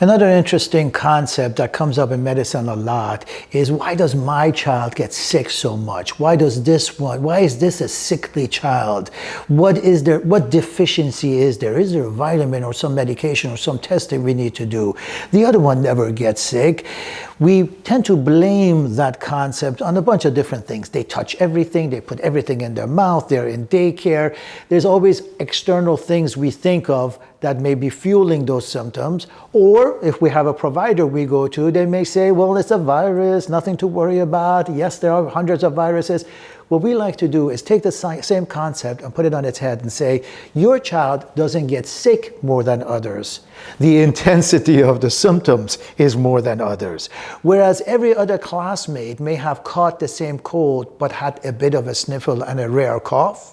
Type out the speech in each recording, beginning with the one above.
Another interesting concept that comes up in medicine a lot is, why does my child get sick so much? Why is this a sickly child? What deficiency is there? Is there a vitamin or some medication or some testing we need to do? The other one never gets sick. We tend to blame that concept on a bunch of different things. They touch everything, they put everything in their mouth, they're in daycare. There's always external things we think of that may be fueling those symptoms. Or if we have a provider we go to, they may say, well, it's a virus, nothing to worry about. Yes, there are hundreds of viruses. What we like to do is take the same concept and put it on its head and say, your child doesn't get sick more than others. The intensity of the symptoms is more than others. Whereas every other classmate may have caught the same cold but had a bit of a sniffle and a rare cough.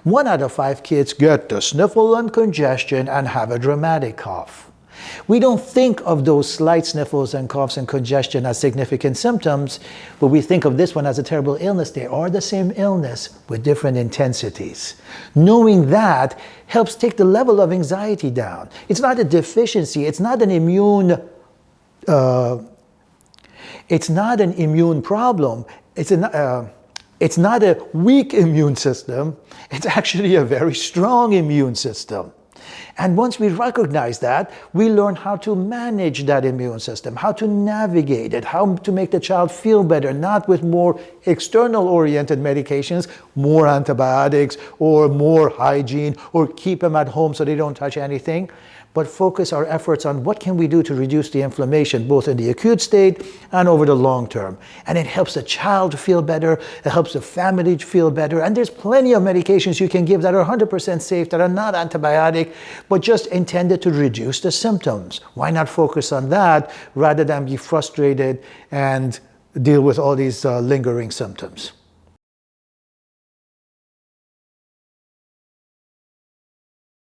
1 out of 5 kids get the sniffle and congestion and have a dramatic cough. We don't think of those slight sniffles and coughs and congestion as significant symptoms, but we think of this one as a terrible illness. They are the same illness with different intensities. Knowing that helps take the level of anxiety down. It's not a deficiency. It's not an immune problem. It's not a weak immune system. It's actually a very strong immune system. And once we recognize that, we learn how to manage that immune system, how to navigate it, how to make the child feel better, not with more external-oriented medications, more antibiotics, or more hygiene, or keep them at home so they don't touch anything, but focus our efforts on what can we do to reduce the inflammation, both in the acute state and over the long term. And it helps the child feel better, it helps the family feel better, and there's plenty of medications you can give that are 100% safe, that are not antibiotic, but just intended to reduce the symptoms. Why not focus on that rather than be frustrated and deal with all these lingering symptoms?